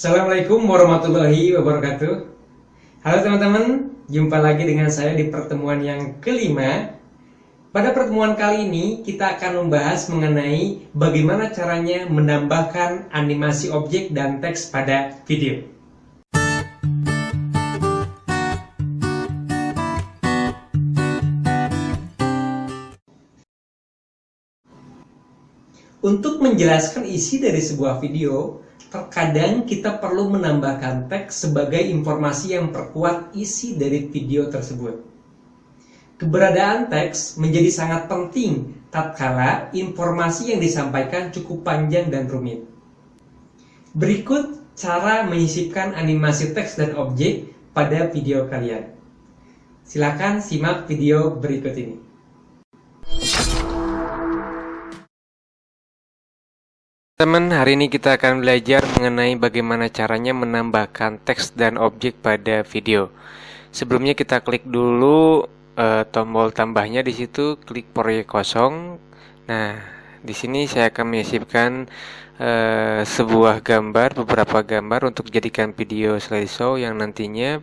Assalamualaikum warahmatullahi wabarakatuh. Halo teman-teman, jumpa lagi dengan saya di pertemuan yang kelima. Pada pertemuan kali ini kita akan membahas mengenai bagaimana caranya menambahkan animasi objek dan teks pada video. Untuk menjelaskan isi dari sebuah video, terkadang kita perlu menambahkan teks sebagai informasi yang memperkuat isi dari video tersebut. Keberadaan teks menjadi sangat penting tatkala informasi yang disampaikan cukup panjang dan rumit. Berikut cara menyisipkan animasi teks dan objek pada video kalian. Silakan simak video berikut ini. Teman, hari ini kita akan belajar mengenai bagaimana caranya menambahkan teks dan objek pada video. Sebelumnya kita klik dulu tombol tambahnya, di situ klik proyek kosong. Nah, di sini saya akan menyisipkan sebuah gambar, beberapa gambar untuk jadikan video slideshow yang nantinya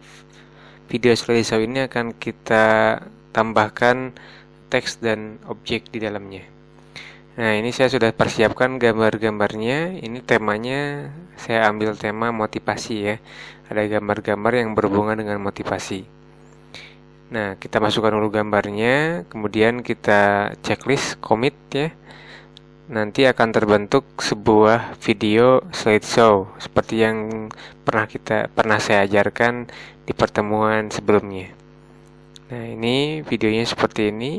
video slideshow ini akan kita tambahkan teks dan objek di dalamnya. Nah, ini saya sudah persiapkan gambar-gambarnya. Ini temanya saya ambil tema motivasi ya. Ada gambar-gambar yang berhubungan dengan motivasi. Nah, kita masukkan dulu gambarnya, kemudian kita checklist commit ya. Nanti akan terbentuk sebuah video slideshow seperti yang pernah saya ajarkan di pertemuan sebelumnya. Nah, ini videonya seperti ini.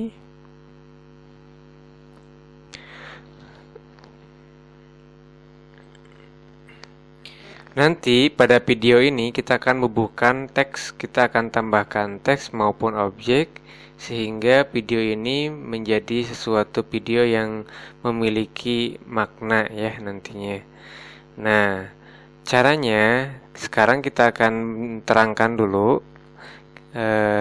Nanti pada video ini kita akan membubuhkan teks, kita akan tambahkan teks maupun objek sehingga video ini menjadi sesuatu video yang memiliki makna ya nantinya. Nah, caranya sekarang kita akan terangkan dulu.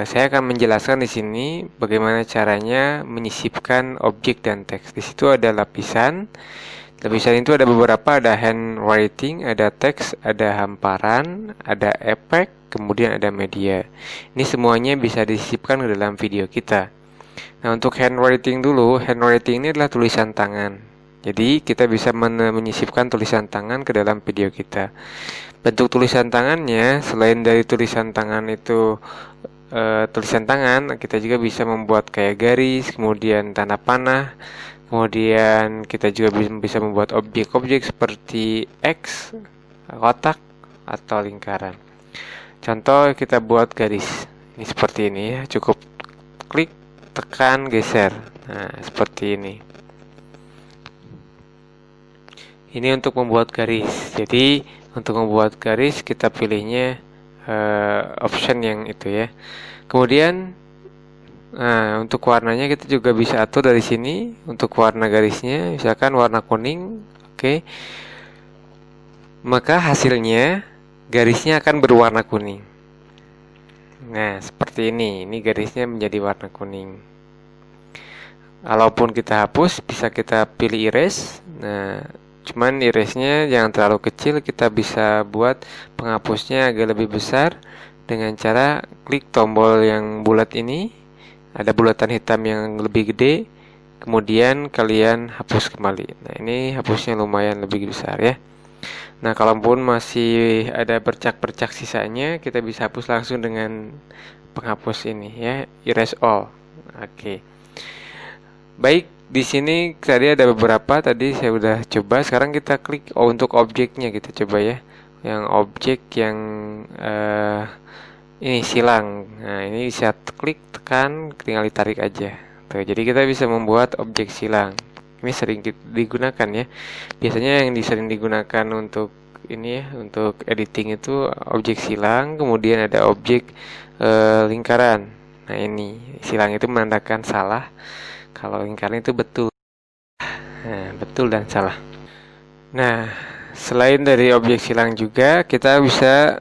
Saya akan menjelaskan di sini bagaimana caranya menyisipkan objek dan teks. Di situ ada lapisan. Lapisan itu ada beberapa, ada handwriting, ada teks, ada hamparan, ada efek, kemudian ada media. Ini semuanya bisa disisipkan ke dalam video kita. Nah, untuk handwriting dulu, handwriting ini adalah tulisan tangan. Jadi kita bisa menyisipkan tulisan tangan ke dalam video kita. Bentuk tulisan tangannya, selain dari tulisan tangan itu tulisan tangan, kita juga bisa membuat kayak garis, kemudian tanda panah. Kemudian kita juga bisa membuat objek-objek seperti X, kotak, atau lingkaran. Contoh kita buat garis. Ini seperti ini ya, cukup klik, tekan, geser. Nah, seperti ini. Ini untuk membuat garis. Jadi, untuk membuat garis kita pilihnya option yang itu ya. Kemudian nah, untuk warnanya kita juga bisa atur dari sini. Untuk warna garisnya, misalkan warna kuning, oke. Maka hasilnya garisnya akan berwarna kuning. Nah, seperti ini. Ini garisnya menjadi warna kuning. Walaupun kita hapus, bisa kita pilih erase. Nah, cuman erase-nya jangan terlalu kecil. Kita bisa buat penghapusnya agak lebih besar dengan cara klik tombol yang bulat ini. Ada bulatan hitam yang lebih gede, kemudian kalian hapus kembali. Nah, ini hapusnya lumayan lebih besar ya. Nah, kalaupun masih ada bercak-bercak sisanya, kita bisa hapus langsung dengan penghapus ini ya, erase all. Oke. Baik, di sini tadi ada beberapa, tadi saya udah coba. Sekarang kita klik untuk objeknya, kita coba ya. Yang objek yang ini silang. Nah, ini bisa klik, tekan, tinggal ditarik aja. Tuh, jadi kita bisa membuat objek silang. Ini sering digunakan ya. Biasanya yang sering digunakan untuk ini ya, untuk editing itu objek silang, kemudian ada objek lingkaran. Nah, ini silang itu menandakan salah. Kalau lingkaran itu betul. Nah, betul dan salah. Nah, selain dari objek silang juga kita bisa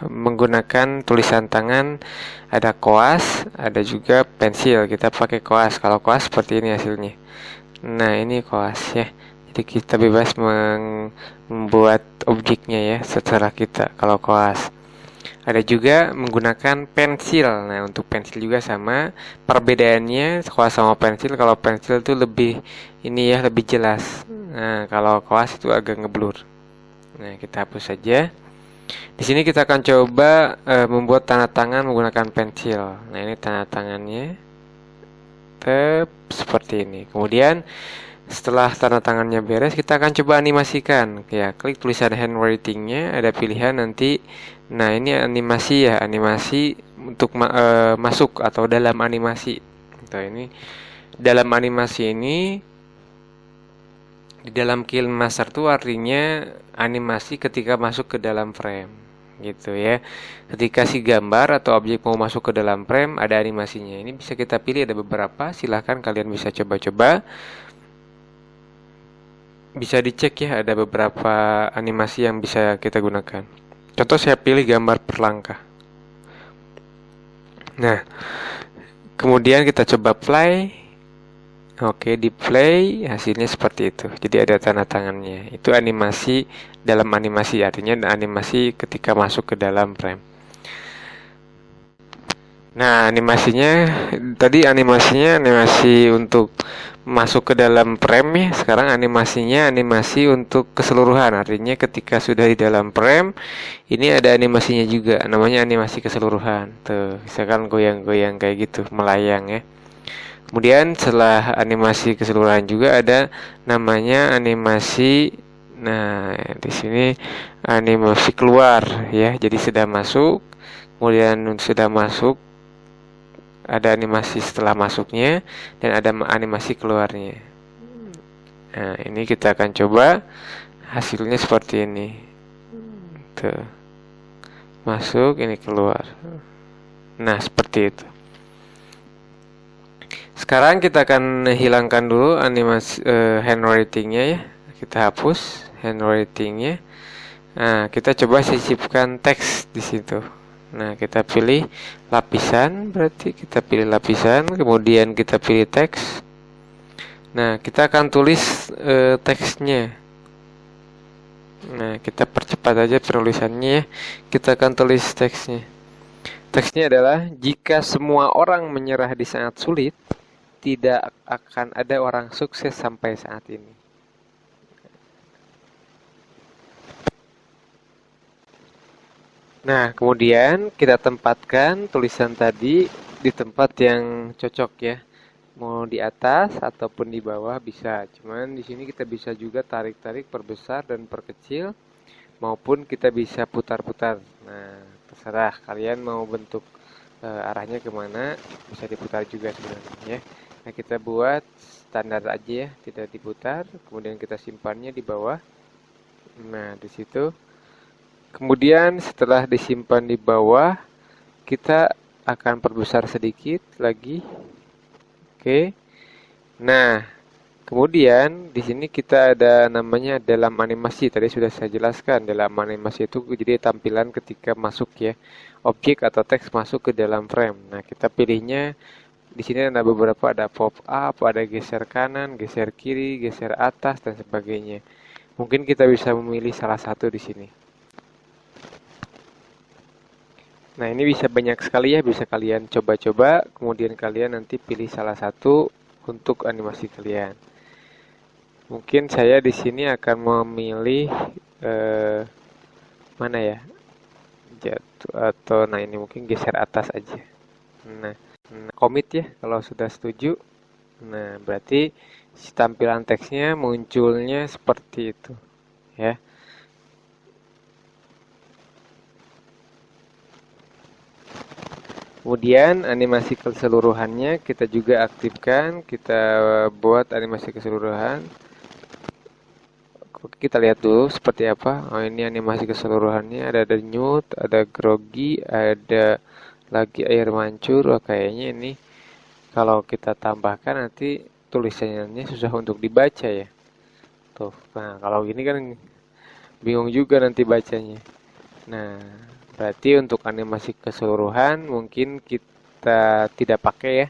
menggunakan tulisan tangan. Ada koas, ada juga pensil. Kita pakai koas. Kalau koas seperti ini hasilnya. Nah, ini koas ya. Jadi kita bebas membuat objeknya ya, secara kita kalau koas. Ada juga menggunakan pensil. Nah, untuk pensil juga sama. Perbedaannya koas sama pensil, kalau pensil itu lebih ini ya, lebih jelas. Nah, kalau koas itu agak ngeblur. Nah, kita hapus saja. Di sini kita akan coba membuat tanda tangan menggunakan pensil. Nah, ini tanda tangannya. Seperti ini. Kemudian setelah tanda tangannya beres, kita akan coba animasikan. Ya, klik tulisan handwritingnya, ada pilihan nanti. Nah, ini animasi ya, animasi untuk masuk atau dalam animasi. Nah, ini dalam animasi ini di dalam KineMaster itu artinya animasi ketika masuk ke dalam frame, gitu ya. Ketika si gambar atau objek mau masuk ke dalam frame, ada animasinya. Ini bisa kita pilih, ada beberapa. Silahkan kalian bisa coba-coba. Bisa dicek ya, ada beberapa animasi yang bisa kita gunakan. Contoh saya pilih gambar perlangkah. Nah, kemudian kita coba play. Oke, di play hasilnya seperti itu. Jadi ada tanda tangannya. Itu animasi dalam animasi, artinya animasi ketika masuk ke dalam frame. Nah, tadi animasi untuk masuk ke dalam frame ya. Sekarang animasi untuk keseluruhan. Artinya ketika sudah di dalam frame, ini ada animasinya juga, namanya animasi keseluruhan. Tuh, misalkan goyang-goyang kayak gitu, melayang ya. Kemudian setelah animasi keseluruhan juga ada namanya animasi. Nah, di sini animasi keluar ya. Jadi sudah masuk, kemudian sudah masuk, ada animasi setelah masuknya dan ada animasi keluarnya. Nah, ini kita akan coba hasilnya seperti ini. Tuh. Masuk, ini keluar. Nah, seperti itu. Sekarang kita akan hilangkan dulu animasi handwritingnya ya. Kita hapus handwritingnya. Nah, kita coba sisipkan teks di situ. Nah, kita pilih lapisan, berarti kita pilih lapisan, kemudian kita pilih teks. Nah, kita akan tulis teksnya. Nah, kita percepat aja penulisannya ya. Kita akan tulis teksnya. Teksnya adalah, jika semua orang menyerah di saat sulit, tidak akan ada orang sukses sampai saat ini. Nah, kemudian kita tempatkan tulisan tadi di tempat yang cocok ya. Mau di atas ataupun di bawah bisa. Cuman di sini kita bisa juga tarik-tarik, perbesar dan perkecil, maupun kita bisa putar-putar. Nah, terserah kalian mau bentuk arahnya kemana, bisa diputar juga sebenarnya ya. Nah, kita buat standar aja ya, tidak diputar. Kemudian kita simpannya di bawah. Nah, di situ. Kemudian setelah disimpan di bawah, kita akan perbesar sedikit lagi. Oke. Nah, kemudian di sini kita ada namanya dalam animasi. Tadi sudah saya jelaskan, dalam animasi itu jadi tampilan ketika masuk ya, objek atau teks masuk ke dalam frame. Nah, kita pilihnya di sini ada beberapa, ada pop up, ada geser kanan, geser kiri, geser atas dan sebagainya. Mungkin kita bisa memilih salah satu di sini. Nah, ini bisa banyak sekali ya, bisa kalian coba-coba, kemudian kalian nanti pilih salah satu untuk animasi kalian. Mungkin saya di sini akan memilih mana ya? Jatuh atau nah ini mungkin geser atas aja. Nah, komit ya kalau sudah setuju. Nah, berarti tampilan teksnya munculnya seperti itu ya. Kemudian animasi keseluruhannya kita juga aktifkan, kita buat animasi keseluruhan. Kita lihat dulu seperti apa. Oh, ini animasi keseluruhannya, ada nude, ada grogi, ada lagi air mancur. Oh, kayaknya ini kalau kita tambahkan nanti tulisannya susah untuk dibaca ya. Tuh, nah kalau gini kan bingung juga nanti bacanya. Nah, berarti untuk animasi keseluruhan mungkin kita tidak pakai ya.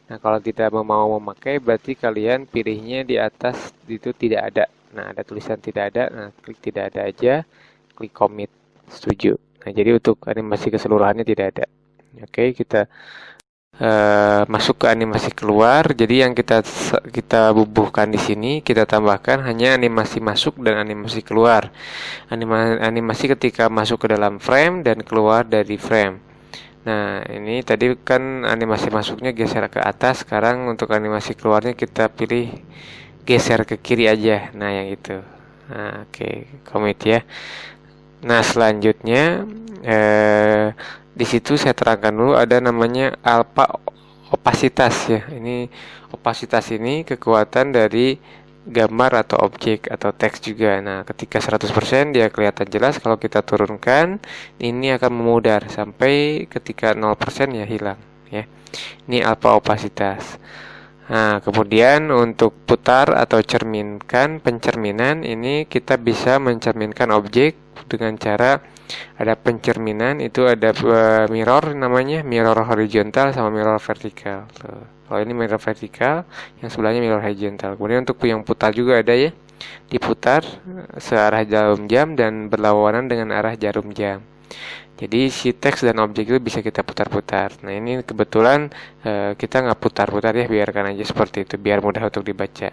Nah, kalau tidak mau memakai berarti kalian pilihnya di atas itu tidak ada. Nah, ada tulisan tidak ada, nah klik tidak ada aja, klik commit, setuju. Nah, jadi untuk animasi keseluruhannya tidak ada. Oke, kita masuk ke animasi keluar. Jadi yang kita bubuhkan di sini, kita tambahkan hanya animasi masuk dan animasi keluar. Animasi ketika masuk ke dalam frame dan keluar dari frame. Nah, ini tadi kan animasi masuknya geser ke atas. Sekarang untuk animasi keluarnya kita pilih geser ke kiri aja. Nah, yang itu. Nah, oke, commit ya. Nah, selanjutnya di situ saya terangkan dulu ada namanya alpha opasitas ya. Ini opasitas ini kekuatan dari gambar atau objek atau teks juga. Nah, ketika 100% dia kelihatan jelas, kalau kita turunkan ini akan memudar sampai ketika 0% ya hilang ya. Ini alpha opasitas. Nah, kemudian untuk putar atau pencerminan ini kita bisa mencerminkan objek dengan cara ada pencerminan, itu ada mirror namanya, mirror horizontal sama mirror vertikal. Kalau ini mirror vertikal, yang sebelahnya mirror horizontal. Kemudian untuk yang putar juga ada ya, diputar searah jarum jam dan berlawanan dengan arah jarum jam. Jadi si teks dan objek itu bisa kita putar-putar. Nah, ini kebetulan kita nggak putar-putar ya, biarkan aja seperti itu biar mudah untuk dibaca.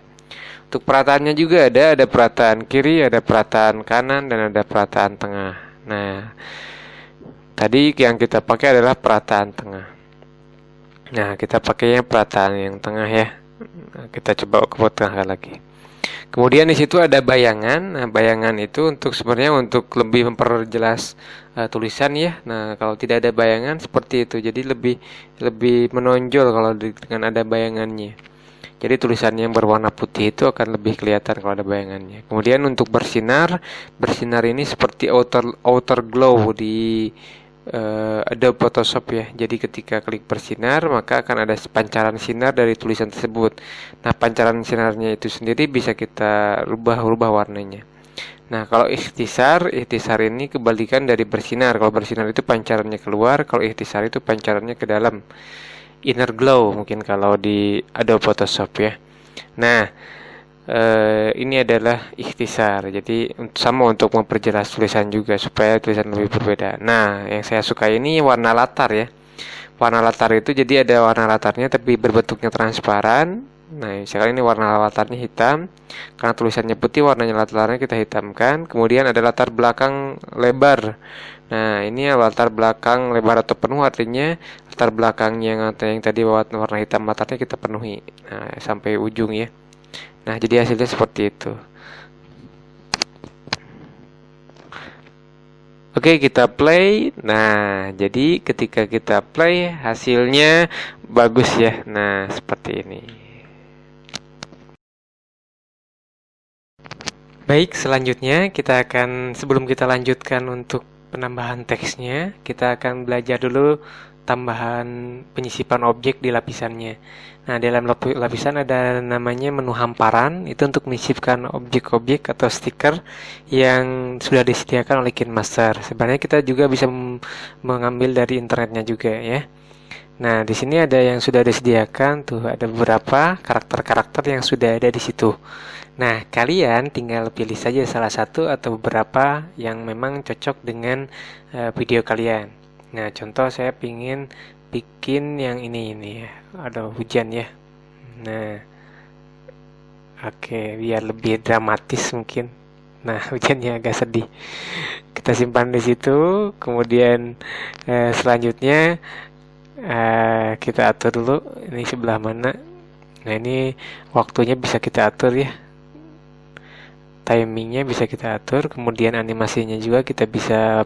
Untuk perataannya juga ada perataan kiri, ada perataan kanan, dan ada perataan tengah. Nah, tadi yang kita pakai adalah perataan tengah. Nah, kita pakainya perataan yang tengah ya. Nah, kita coba ke tengah lagi. Kemudian di situ ada bayangan. Nah, bayangan itu sebenarnya untuk lebih memperjelas tulisan ya. Nah, kalau tidak ada bayangan seperti itu, jadi lebih menonjol kalau dengan ada bayangannya. Jadi tulisan yang berwarna putih itu akan lebih kelihatan kalau ada bayangannya. Kemudian untuk bersinar ini seperti outer glow di Adobe Photoshop ya. Jadi ketika klik bersinar, maka akan ada pancaran sinar dari tulisan tersebut. Nah, pancaran sinarnya itu sendiri bisa kita rubah warnanya. Nah, kalau ikhtisar ini kebalikan dari bersinar. Kalau bersinar itu pancarannya keluar, kalau ikhtisar itu pancarannya ke dalam. Inner glow mungkin kalau di Adobe Photoshop ya. Nah, ini adalah ikhtisar. Jadi sama untuk memperjelas tulisan juga supaya tulisan lebih berbeda. Nah, yang saya suka ini warna latar ya. Warna latar itu jadi ada warna latarnya tapi berbentuknya transparan. Nah, misalkan ini warna latarnya hitam. Karena tulisannya putih, warnanya latarnya kita hitamkan. Kemudian ada latar belakang lebar. Nah, ini latar belakang lebar atau penuh, artinya latar belakang yang tadi warna hitam latarnya kita penuhi. Nah, sampai ujung ya. Nah, jadi hasilnya seperti itu. Oke, kita play. Nah, jadi ketika kita play hasilnya bagus ya. Nah, seperti ini. Baik, selanjutnya sebelum kita lanjutkan untuk penambahan teksnya, kita akan belajar dulu tambahan penyisipan objek di lapisannya. Nah, dalam lapisan ada namanya menu hamparan, itu untuk menyisipkan objek-objek atau stiker yang sudah disediakan oleh KineMaster. Sebenarnya kita juga bisa mengambil dari internetnya juga ya. Nah, di sini ada yang sudah disediakan tuh, ada beberapa karakter-karakter yang sudah ada di situ. Nah, kalian tinggal pilih saja salah satu atau beberapa yang memang cocok dengan video kalian. Nah, contoh saya ingin bikin yang ini ya. Ada hujan ya. Nah, oke, biar lebih dramatis mungkin. Nah, hujannya agak sedih. Kita simpan di situ. Kemudian selanjutnya kita atur dulu ini sebelah mana. Nah, ini waktunya bisa kita atur ya. Timingnya bisa kita atur. Kemudian animasinya juga kita bisa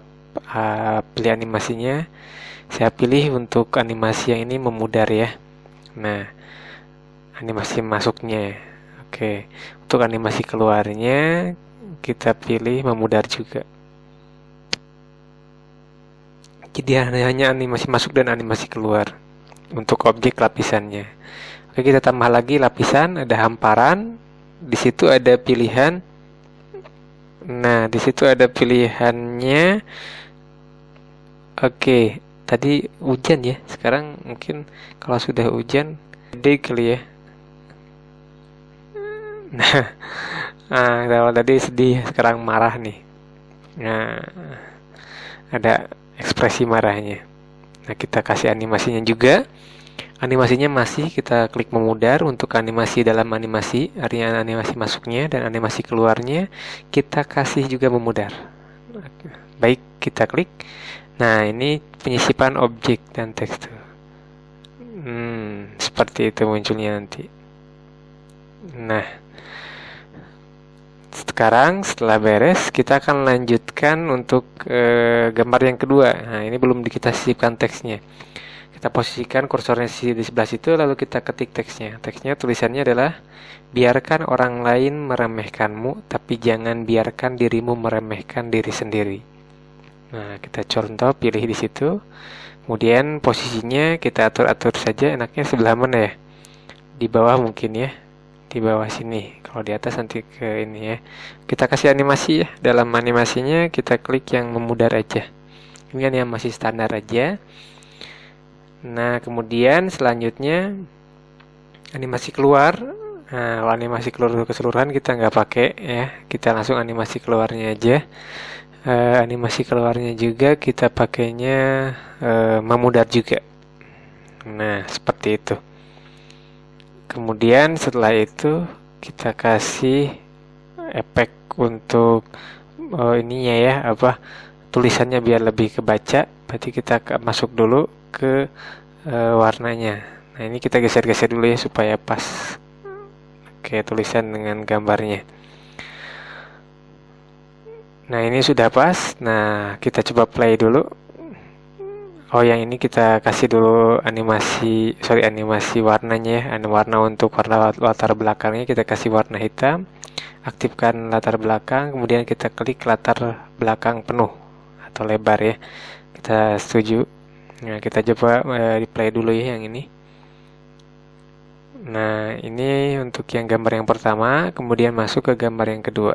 pilih animasinya. Saya pilih untuk animasi yang ini memudar ya. Nah, animasi masuknya. Oke. Untuk animasi keluarnya kita pilih memudar juga. Jadi hanya animasi masuk dan animasi keluar untuk objek lapisannya. Oke, kita tambah lagi lapisan, ada hamparan. Di situ ada pilihan. Nah, di situ ada pilihannya. Oke, tadi hujan ya. Sekarang mungkin kalau sudah hujan, gede kali ya. Nah, Nah, kalau tadi sedih, sekarang marah nih. Nah, ada ekspresi marahnya. Nah, kita kasih animasinya juga. Animasinya masih kita klik memudar untuk animasi dalam animasi, artinya animasi masuknya dan animasi keluarnya kita kasih juga memudar. Baik, kita klik. Nah, ini penyisipan objek dan tekstur. Seperti itu munculnya nanti. Nah, sekarang setelah beres, kita akan lanjutkan untuk gambar yang kedua. Nah, ini belum kita sisipkan teksnya. Kita posisikan kursornya di sebelah situ, lalu kita ketik teksnya. Teksnya tulisannya adalah, biarkan orang lain meremehkanmu, tapi jangan biarkan dirimu meremehkan diri sendiri. Nah, kita contoh, pilih di situ. Kemudian posisinya kita atur-atur saja, enaknya sebelah mana ya? Di bawah mungkin ya. Di bawah sini. Kalau di atas nanti ke ini ya. Kita kasih animasi ya. Dalam animasinya kita klik yang memudar aja. Ini animasi standar aja. Nah, kemudian selanjutnya animasi keluar. Nah, kalau animasi keluar keseluruhan kita nggak pakai ya. Kita langsung animasi keluarnya aja. Animasi keluarnya juga kita pakainya memudar juga. Nah, seperti itu. Kemudian setelah itu kita kasih efek untuk ininya ya, tulisannya biar lebih kebaca. Berarti kita masuk dulu ke warnanya. Nah, ini kita geser-geser dulu ya supaya pas. Oke, tulisan dengan gambarnya. Nah, ini sudah pas. Nah, kita coba play dulu. Oh, yang ini kita kasih dulu animasi warnanya ya. Warna untuk warna latar belakangnya kita kasih warna hitam. Aktifkan latar belakang, kemudian kita klik latar belakang penuh atau lebar ya. Kita setuju. Nah, kita coba di play dulu ya yang ini. Nah, ini untuk yang gambar yang pertama, kemudian masuk ke gambar yang kedua.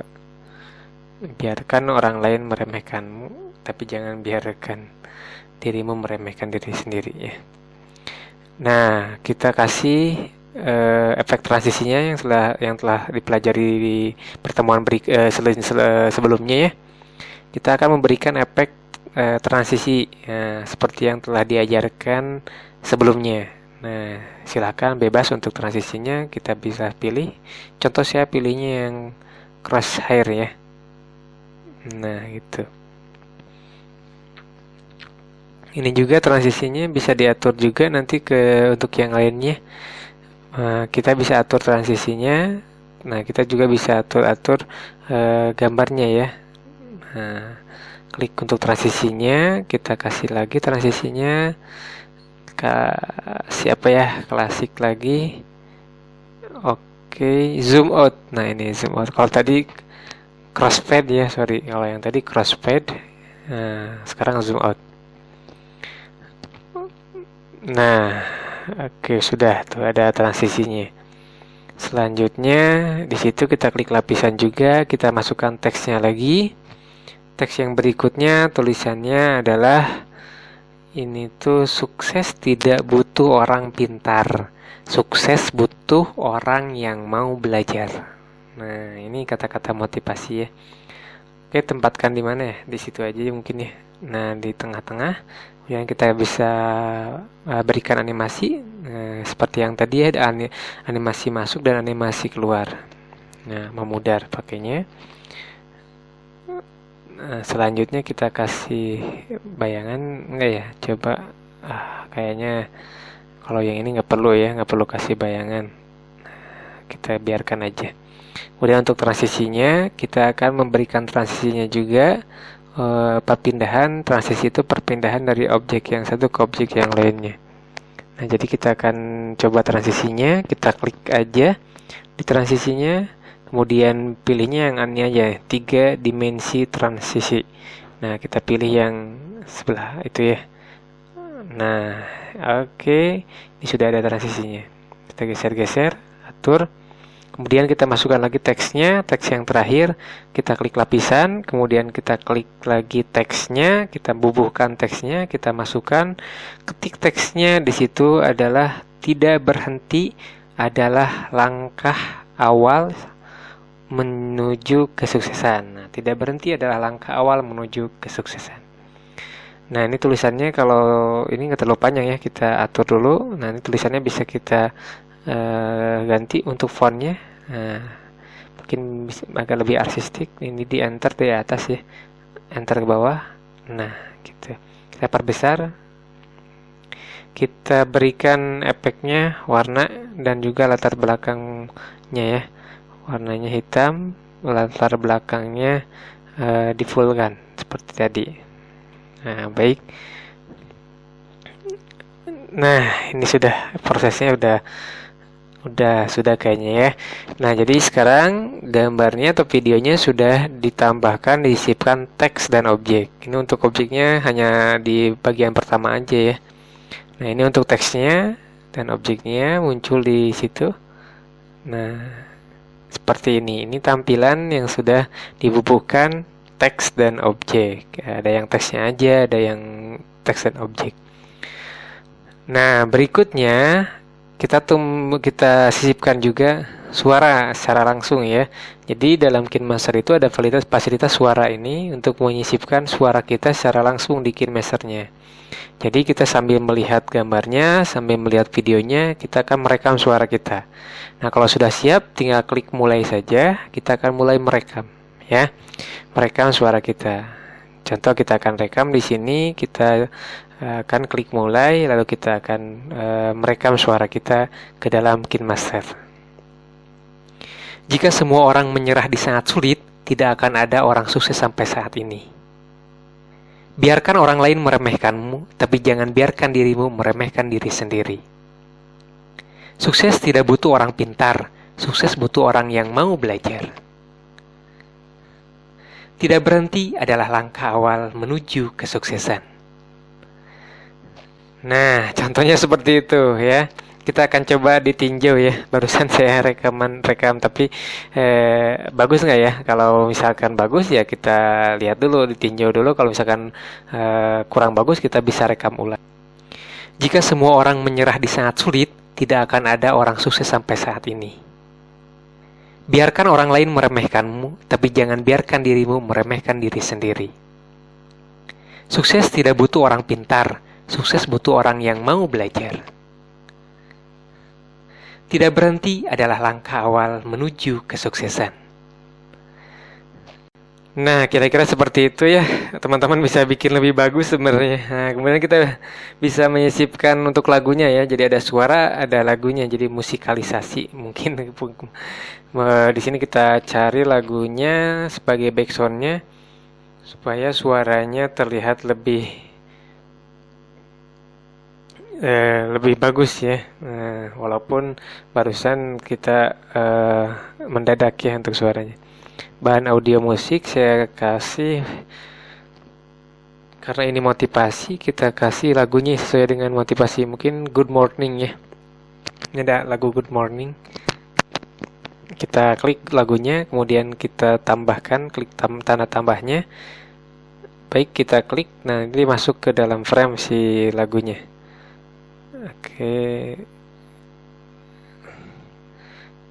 Biarkan orang lain meremehkanmu, tapi jangan biarkan dirimu meremehkan diri sendiri ya. Nah, kita kasih efek transisinya yang telah dipelajari di pertemuan sebelumnya ya. Kita akan memberikan efek transisi seperti yang telah diajarkan sebelumnya. Nah, silakan bebas untuk transisinya, kita bisa pilih. Contoh saya pilihnya yang crosshair ya. Nah, gitu. Ini juga transisinya bisa diatur juga nanti untuk yang lainnya. Kita bisa atur transisinya. Nah, kita juga bisa atur gambarnya ya. Nah, klik untuk transisinya, kita kasih lagi transisinya. Siapa ya? Klasik lagi. Oke, zoom out. Nah, ini zoom out. Kalau tadi crossfade ya, sorry. Kalau yang tadi crossfade. Nah, sekarang zoom out. Nah, oke, sudah tuh ada transisinya. Selanjutnya di situ kita klik lapisan juga, kita masukkan teksnya lagi. Teks yang berikutnya tulisannya adalah, ini tuh, sukses tidak butuh orang pintar, sukses butuh orang yang mau belajar. Nah, ini kata-kata motivasi ya. Oke, tempatkan di mana ya? Di situ aja mungkin ya. Nah, di tengah-tengah. Yang kita bisa berikan animasi seperti yang tadi ya, ada animasi masuk dan animasi keluar. Nah, memudar pakainya. Selanjutnya kita kasih bayangan, enggak ya? Coba kayaknya kalau yang ini nggak perlu kasih bayangan. Kita biarkan aja. Kemudian untuk transisinya kita akan memberikan transisinya juga. Transisi itu perpindahan dari objek yang satu ke objek yang lainnya. Nah, jadi kita akan coba transisinya, kita klik aja di transisinya, kemudian pilihnya yang ini aja, 3 dimensi transisi. Nah, kita pilih yang sebelah itu ya. Nah, oke, ini sudah ada transisinya. Kita geser-geser, atur. Kemudian kita masukkan lagi teksnya, teks yang terakhir, kita klik lapisan, kemudian kita klik lagi teksnya, kita bubuhkan teksnya, kita masukkan, ketik teksnya. Di situ adalah, tidak berhenti adalah langkah awal menuju kesuksesan. Nah, tidak berhenti adalah langkah awal menuju kesuksesan. Nah, ini tulisannya kalau ini nggak terlalu panjang ya, kita atur dulu. Nah, ini tulisannya bisa kita ganti untuk fontnya. Nah, mungkin agak lebih artistik. Ini di enter di atas ya, enter ke bawah. Nah, gitu. Kita perbesar. Kita berikan efeknya warna dan juga latar belakangnya ya. Warnanya hitam, latar belakangnya di fullkan seperti tadi. Nah, baik. Nah, ini sudah prosesnya sudah kayaknya ya. Nah, jadi sekarang gambarnya atau videonya sudah ditambahkan, diisipkan teks dan objek. Ini untuk objeknya hanya di bagian pertama aja ya. Nah, ini untuk teksnya dan objeknya muncul di situ. Nah, seperti ini. Ini tampilan yang sudah dibubuhkan teks dan objek. Ada yang teksnya aja, ada yang teks dan objek. Nah, berikutnya kita sisipkan juga suara secara langsung ya. Jadi dalam KineMaster itu ada fasilitas suara ini untuk menyisipkan suara kita secara langsung di KineMasternya. Jadi kita sambil melihat gambarnya, sambil melihat videonya, kita akan merekam suara kita. Nah, kalau sudah siap, tinggal klik mulai saja. Kita akan mulai merekam, ya, merekam suara kita. Contoh kita akan rekam di sini, kita akan klik mulai, lalu kita akan merekam suara kita ke dalam KineMaster. Jika semua orang menyerah di saat sulit, tidak akan ada orang sukses sampai saat ini. Biarkan orang lain meremehkanmu, tapi jangan biarkan dirimu meremehkan diri sendiri. Sukses tidak butuh orang pintar, sukses butuh orang yang mau belajar. Tidak berhenti adalah langkah awal menuju kesuksesan. Nah, contohnya seperti itu ya. Kita akan coba ditinjau ya. Barusan saya rekam, tapi bagus nggak ya? Kalau misalkan bagus ya kita lihat dulu, ditinjau dulu. Kalau misalkan kurang bagus, kita bisa rekam ulang. Jika semua orang menyerah di saat sulit, tidak akan ada orang sukses sampai saat ini. Biarkan orang lain meremehkanmu, tapi jangan biarkan dirimu meremehkan diri sendiri. Sukses tidak butuh orang pintar, sukses butuh orang yang mau belajar. Tidak berhenti adalah langkah awal menuju kesuksesan. Nah, kira-kira seperti itu ya. Teman-teman bisa bikin lebih bagus sebenarnya. Nah, kemudian kita bisa menyisipkan untuk lagunya ya. Jadi ada suara, ada lagunya. Jadi musikalisasi mungkin. Di sini kita cari lagunya sebagai backsoundnya supaya suaranya terlihat lebih bagus ya, walaupun barusan kita mendadak ya untuk suaranya. Bahan audio musik saya kasih, karena ini motivasi, kita kasih lagunya sesuai dengan motivasi. Mungkin Good Morning ya. Ini ada lagu Good Morning. Kita klik lagunya, kemudian kita tambahkan, klik tanda tambahnya. Baik, kita klik, nah ini masuk ke dalam frame si lagunya. Oke,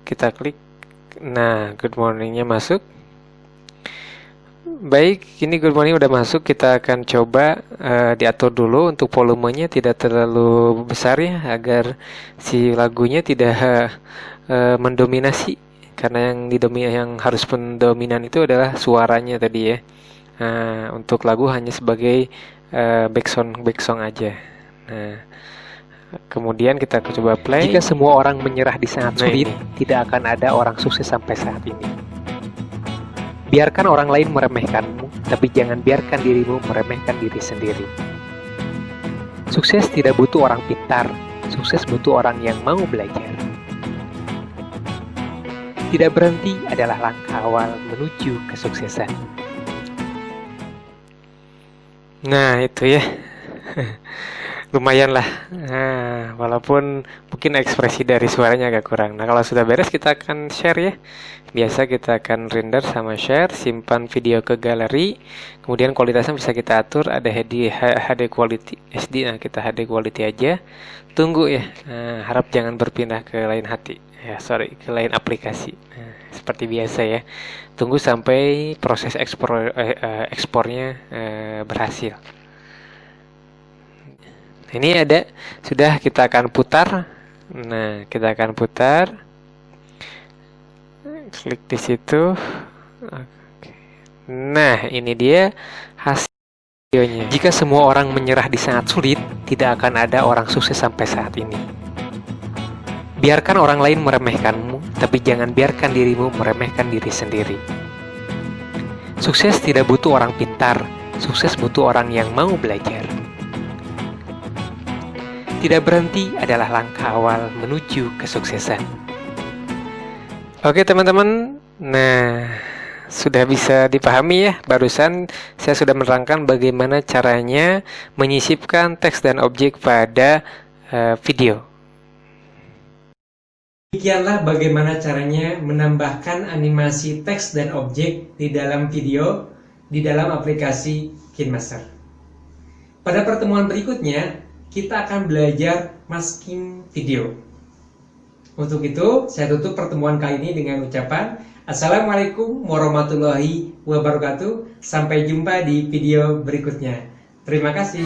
kita klik. Nah, Good Morning-nya masuk. Baik, ini Good Morning udah masuk. Kita akan coba diatur dulu untuk volumenya tidak terlalu besar ya, agar si lagunya tidak mendominasi. Karena yang harus mendominan itu adalah suaranya tadi ya. Nah, untuk lagu hanya sebagai backsound aja. Nah, kemudian kita coba play. Jika semua orang menyerah di saat sulit, tidak akan ada orang sukses sampai saat ini. Biarkan orang lain meremehkanmu, tapi jangan biarkan dirimu meremehkan diri sendiri. Sukses tidak butuh orang pintar, sukses butuh orang yang mau belajar. Tidak berhenti adalah langkah awal menuju kesuksesan. Nah, itu ya. lumayan lah. Nah, walaupun mungkin ekspresi dari suaranya agak kurang. Nah, kalau sudah beres kita akan share ya. Biasa kita akan render sama share, simpan video ke galeri. Kemudian kualitasnya bisa kita atur, ada HD quality SD. Nah, kita HD quality aja. Tunggu ya. Nah, harap jangan berpindah ke lain hati. Ya, sorry, ke lain aplikasi. Nah, seperti biasa ya. Tunggu sampai proses ekspornya berhasil. Ini ada, sudah kita akan putar. Nah, kita akan putar. Klik di situ. Oke. Nah, ini dia hasil videonya. Jika semua orang menyerah di saat sulit, tidak akan ada orang sukses sampai saat ini. Biarkan orang lain meremehkanmu, tapi jangan biarkan dirimu meremehkan diri sendiri. Sukses tidak butuh orang pintar, sukses butuh orang yang mau belajar. Tidak berhenti adalah langkah awal menuju kesuksesan. Oke teman-teman, nah sudah bisa dipahami ya, barusan saya sudah menerangkan bagaimana caranya menyisipkan teks dan objek pada video. Demikianlah bagaimana caranya menambahkan animasi teks dan objek di dalam video di dalam aplikasi KineMaster. Pada pertemuan berikutnya, kita akan belajar masking video. Untuk itu, saya tutup pertemuan kali ini dengan ucapan Assalamualaikum warahmatullahi wabarakatuh. Sampai jumpa di video berikutnya. Terima kasih.